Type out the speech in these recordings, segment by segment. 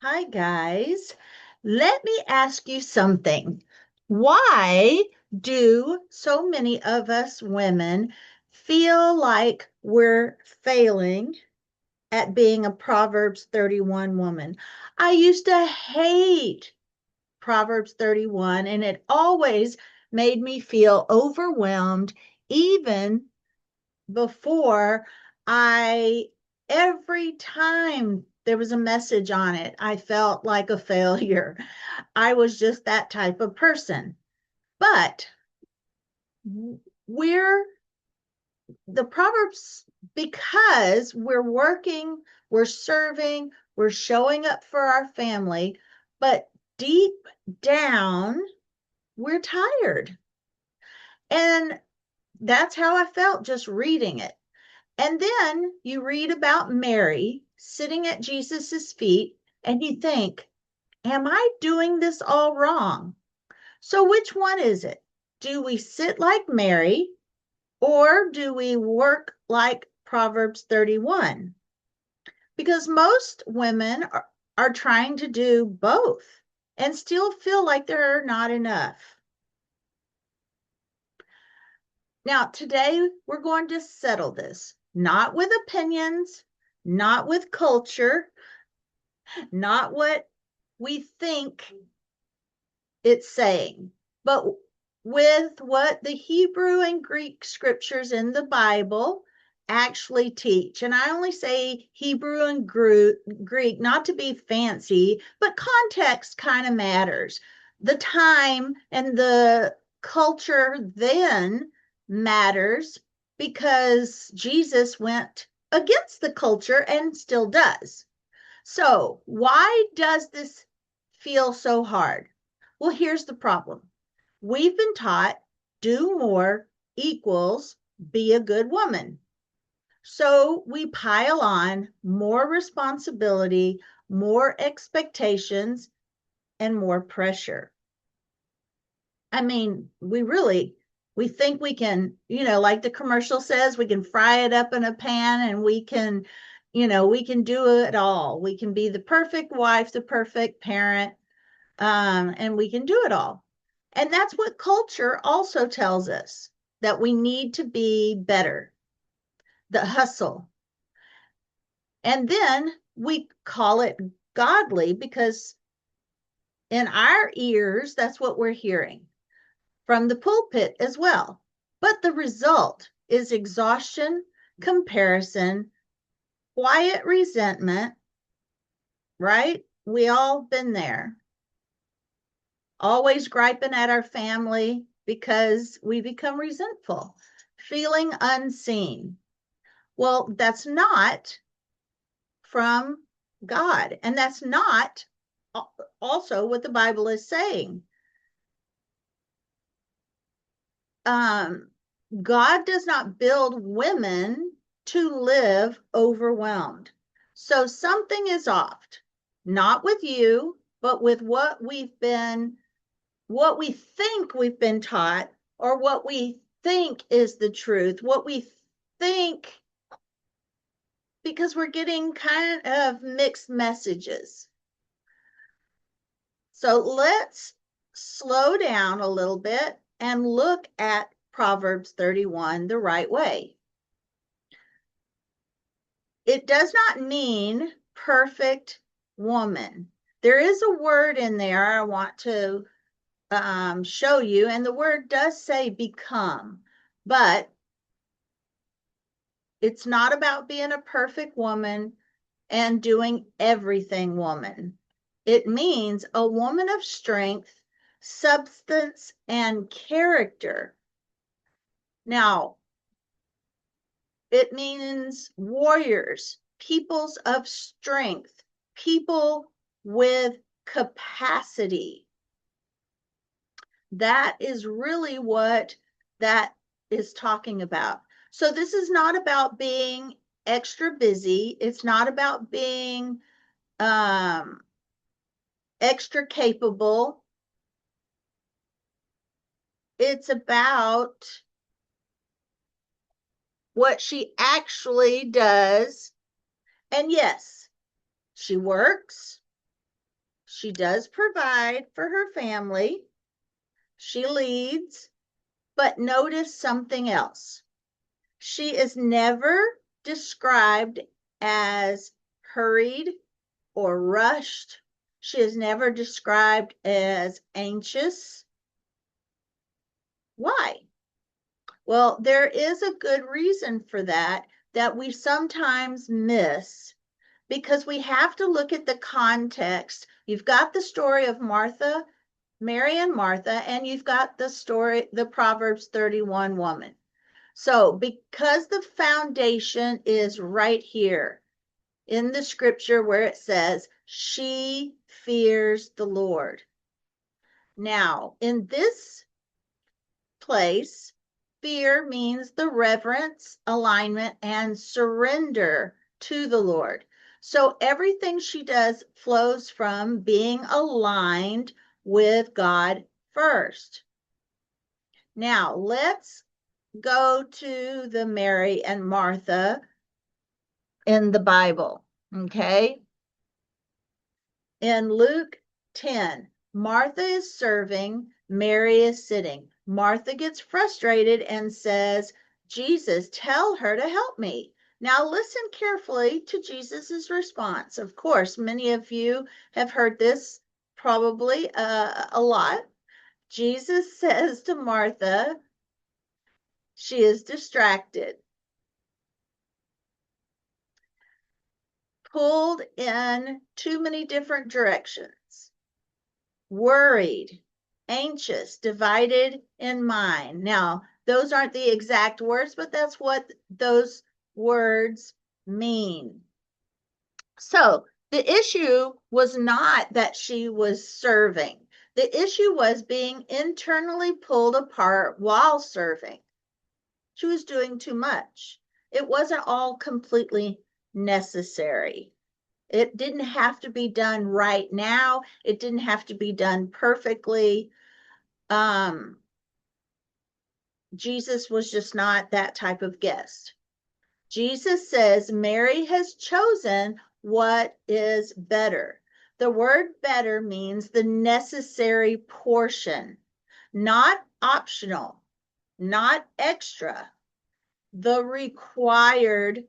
Hi, guys. Let me ask you something. Why do so many of us women feel like we're failing at being a Proverbs 31 woman? I used to hate Proverbs 31, and it always made me feel overwhelmed, even before I, every time there was a message on it, I felt like a failure. I was just that type of person. But we're the Proverbs, because we're working, we're serving, we're showing up for our family, but deep down, we're tired. And that's how I felt just reading it. And then you read about Mary sitting at Jesus's feet and you think, am I doing this all wrong? So which one is it? Do we sit like Mary or do we work like Proverbs 31? Because most women are trying to do both and still feel like they're not enough. Now, today we're going to settle this, not with opinions, not with culture, not what we think it's saying, but with what the Hebrew and Greek scriptures in the Bible actually teach. And I only say Hebrew and Greek not to be fancy, but context kind of matters. The time and the culture then matters because Jesus went against the culture and still does. So, why does this feel so hard? Well, here's the problem. We've been taught do more equals be a good woman. So we pile on more responsibility, more expectations, and more pressure. I mean, we think we can, like the commercial says, we can fry it up in a pan and we can do it all. We can be the perfect wife, the perfect parent, and we can do it all. And that's what culture also tells us, that we need to be better, the hustle. And then we call it godly because in our ears, that's what we're hearing from the pulpit as well. But the result is exhaustion, comparison, quiet resentment, right? We all been there. Always griping at our family because we become resentful, feeling unseen. Well, that's not from God. And that's not also what the Bible is saying. Um, God does not build women to live overwhelmed. So something is off, not with you, but with what we think we've been taught, or what we think is the truth, what we think, because we're getting kind of mixed messages. So let's slow down a little bit and look at Proverbs 31 the right way. It does not mean perfect woman. There is a word in there I want to show you, and the word does say become, but it's not about being a perfect woman and doing everything woman. It means a woman of strength, substance, and character. Now, it means warriors, peoples of strength, people with capacity. That is really what that is talking about. So this is not about being extra busy. It's not about being um, extra capable. It's about what she actually does. And yes, she works, She does provide for her family. She leads, but notice something else. She is never described as hurried or rushed. She is never described as anxious. Why? Well, there is a good reason for that we sometimes miss, because we have to look at the context. You've got the story of Martha, Mary and Martha, and you've got the story, the Proverbs 31 woman. So because the foundation is right here in the scripture where it says, she fears the Lord. Now, in this place, fear means the reverence, alignment, and surrender to the Lord. So everything she does flows from being aligned with God first. Now, let's go to the Mary and Martha in the Bible, okay? In Luke 10, Martha is serving, Mary is sitting. Martha gets frustrated and says, Jesus, tell her to help me. Now listen carefully to Jesus's response. Of course, many of you have heard this probably a lot. Jesus says to Martha, she is distracted, pulled in too many different directions, worried, anxious, divided in mind. Now, those aren't the exact words, but that's what those words mean. So the issue was not that she was serving. The issue was being internally pulled apart while serving. She was doing too much. It wasn't all completely necessary. It didn't have to be done right now. It didn't have to be done perfectly. Jesus was just not that type of guest. Jesus says Mary has chosen what is better. The word better means the necessary portion, not optional, not extra, the required,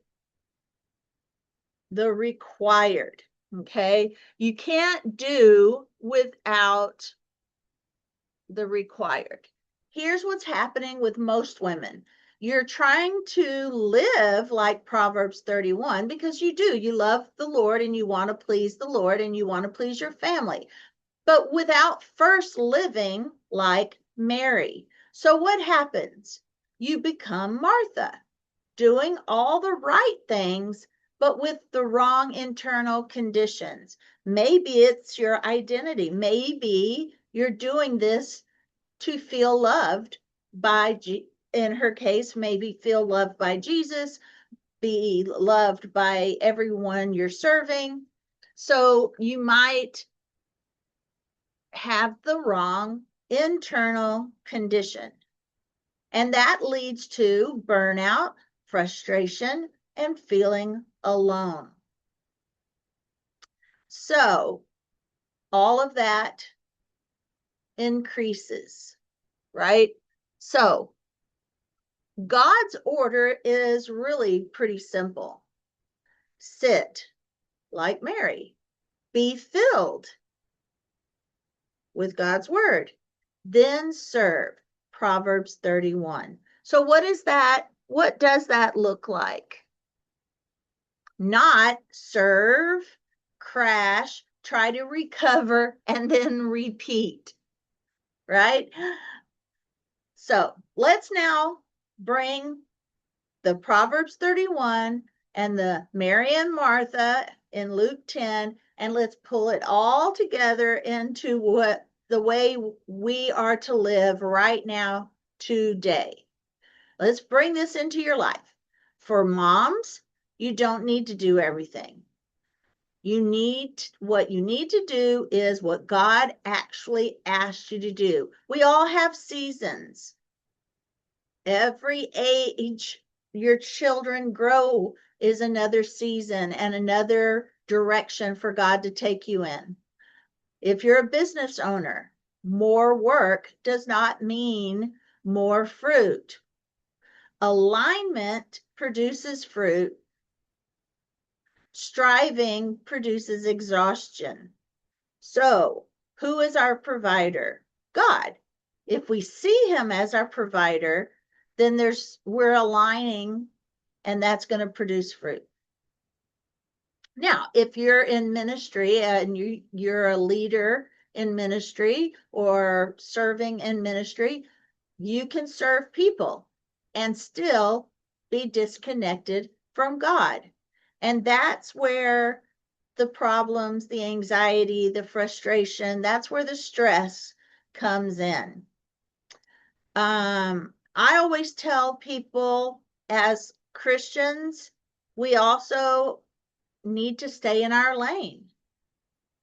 okay? You can't do without the required. Here's what's happening with most women. You're trying to live like Proverbs 31 because you do. You love the Lord and you want to please the Lord and you want to please your family, but without first living like Mary. So what happens? You become Martha, doing all the right things, but with the wrong internal conditions. Maybe it's your identity. Maybe you're doing this to feel loved by, in her case, maybe feel loved by Jesus, be loved by everyone you're serving. So you might have the wrong internal condition. And that leads to burnout, frustration, and feeling alone. So all of that increases, right? So God's order is really pretty simple. Sit like Mary. Be filled with God's word. Then serve. Proverbs 31. So what is that? What does that look like? Not serve, crash, try to recover, and then repeat, right? So let's now bring the Proverbs 31 and the Mary and Martha in Luke 10, and let's pull it all together into what the way we are to live right now, today. Let's bring this into your life. For moms, you don't need to do everything. What you need to do is what God actually asked you to do. We all have seasons. Every age your children grow is another season and another direction for God to take you in. If you're a business owner, more work does not mean more fruit. Alignment produces fruit. Striving produces exhaustion. So, who is our provider? God. If we see him as our provider, then we're aligning, and that's going to produce fruit. Now, if you're in ministry and you're a leader in ministry or serving in ministry, you can serve people and still be disconnected from God. And that's where the problems, the anxiety, the frustration, that's where the stress comes in. I always tell people, as Christians, we also need to stay in our lane.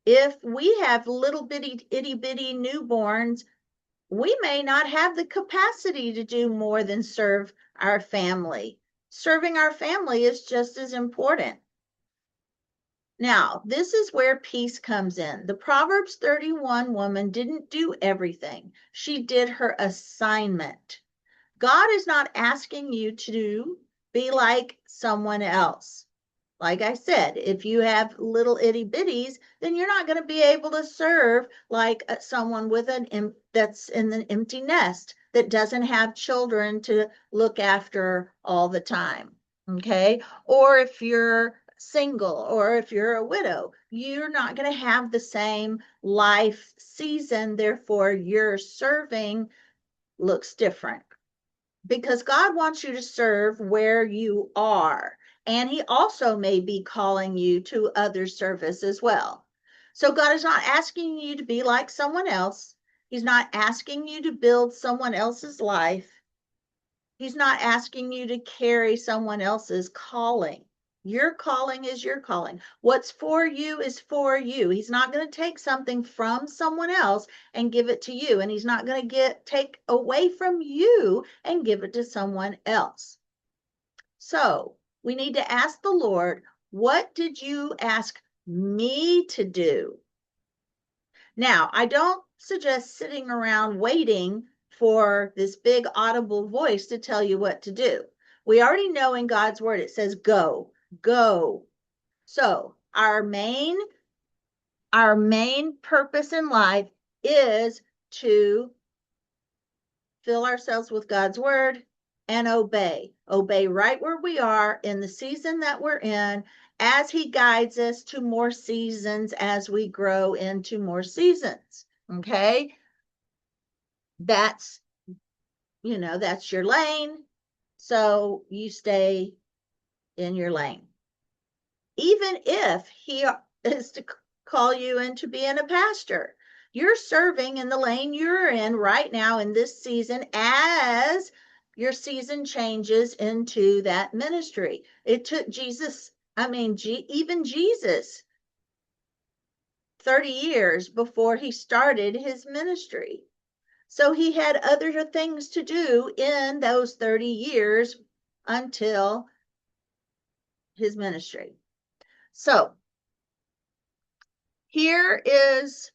If we have little bitty, itty bitty newborns, we may not have the capacity to do more than serve our family. Serving our family is just as important. Now, this is where peace comes in. The Proverbs 31 woman didn't do everything. She did her assignment. God is not asking you to be like someone else. Like I said, if you have little itty bitties, then you're not going to be able to serve like someone with that's in an empty nest that doesn't have children to look after all the time. Okay. Or if you're single or if you're a widow, you're not going to have the same life season. Therefore, your serving looks different, because God wants you to serve where you are. And he also may be calling you to other service as well. So God is not asking you to be like someone else. He's not asking you to build someone else's life. He's not asking you to carry someone else's calling. Your calling is your calling. What's for you is for you. He's not going to take something from someone else and give it to you. And he's not going to take away from you and give it to someone else. So we need to ask the Lord, what did you ask me to do? Now, I don't suggest sitting around waiting for this big audible voice to tell you what to do. We already know in God's word, it says, go, go. So our main purpose in life is to fill ourselves with God's word and obey right where we are in the season that we're in, as he guides us to more seasons as we grow into more seasons. Okay. That's your lane. So you stay in your lane. Even if he is to call you into being a pastor, you're serving in the lane you're in right now in this season as your season changes into that ministry. It took Jesus, even Jesus, 30 years before he started his ministry. So he had other things to do in those 30 years until his ministry. So here is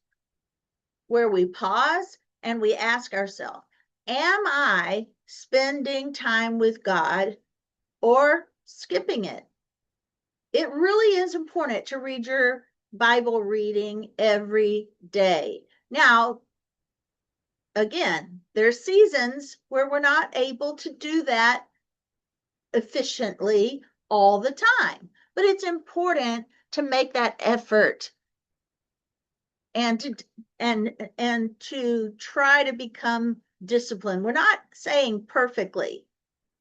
where we pause and we ask ourselves, am I spending time with God or skipping it? It really is important to read your Bible reading every day. Now, again, there's seasons where we're not able to do that efficiently all the time, but it's important to make that effort and to try to become disciplined. We're not saying perfectly.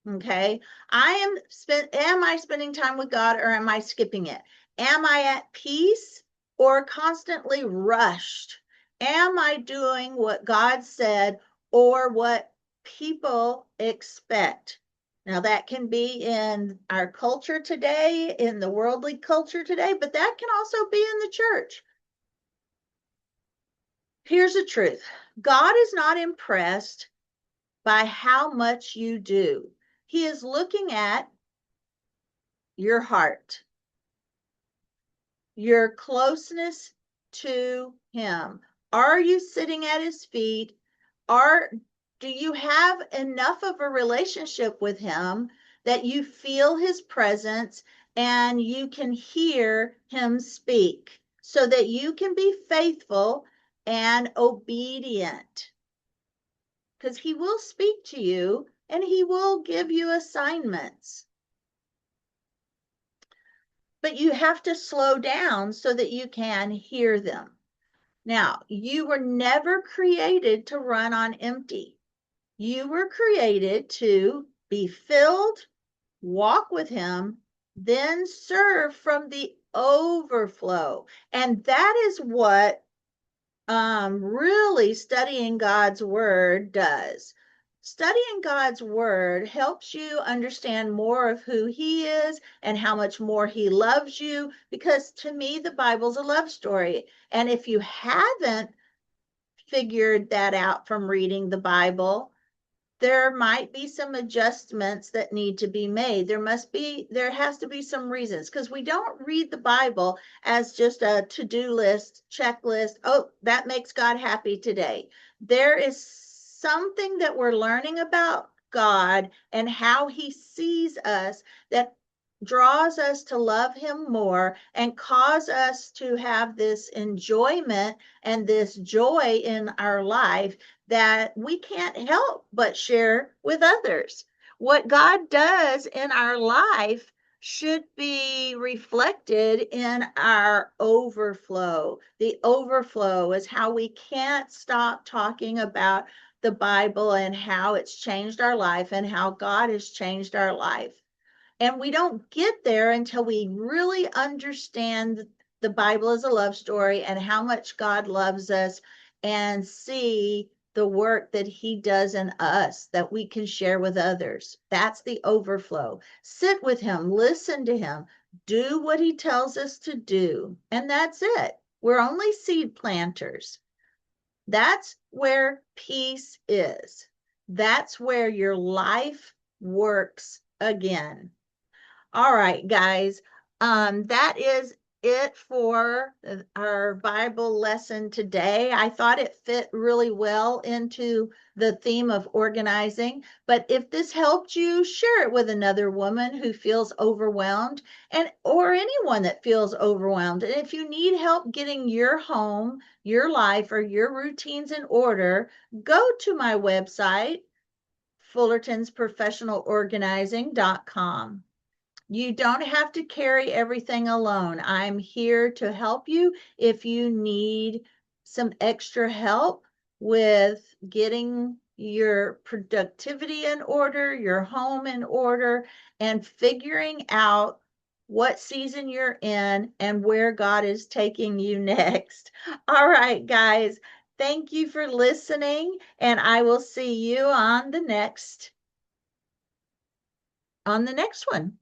Okay. Am I spending time with God or am I skipping it? Am I at peace or constantly rushed? Am I doing what God said or what people expect? Now, that can be in our culture today, in the worldly culture today, but that can also be in the church. Here's the truth. God is not impressed by how much you do. He is looking at your heart, your closeness to him? Are you sitting at his feet? Do you have enough of a relationship with him that you feel his presence and you can hear him speak so that you can be faithful and obedient? Because he will speak to you and he will give you assignments. But you have to slow down so that you can hear them. Now, you were never created to run on empty. You were created to be filled, walk with him, then serve from the overflow. And that is what really studying God's word does. Studying God's word helps you understand more of who he is and how much more he loves you, because to me, the Bible's a love story. And if you haven't figured that out from reading the Bible, there might be some adjustments that need to be made. There has to be some reasons, because we don't read the Bible as just a to-do list, checklist. Oh, that makes God happy today. There is something that we're learning about God and how he sees us that draws us to love him more and cause us to have this enjoyment and this joy in our life that we can't help but share with others. What God does in our life should be reflected in our overflow. The overflow is how we can't stop talking about the Bible and how it's changed our life and how God has changed our life. And we don't get there until we really understand the Bible as a love story and how much God loves us and see the work that he does in us that we can share with others. That's the overflow. Sit with him, listen to him, do what he tells us to do. And that's it. We're only seed planters. That's where peace is. That's where your life works again. All right, guys. That is it for our Bible lesson today. I thought it fit really well into the theme of organizing. But if this helped you, share it with another woman who feels overwhelmed, and or anyone that feels overwhelmed. And if you need help getting your home, your life, or your routines in order, go to my website, fullertonsprofessionalorganizing.com. You don't have to carry everything alone. I'm here to help you if you need some extra help with getting your productivity in order, your home in order, and figuring out what season you're in and where God is taking you next. All right, guys. Thank you for listening, and I will see you on the next one.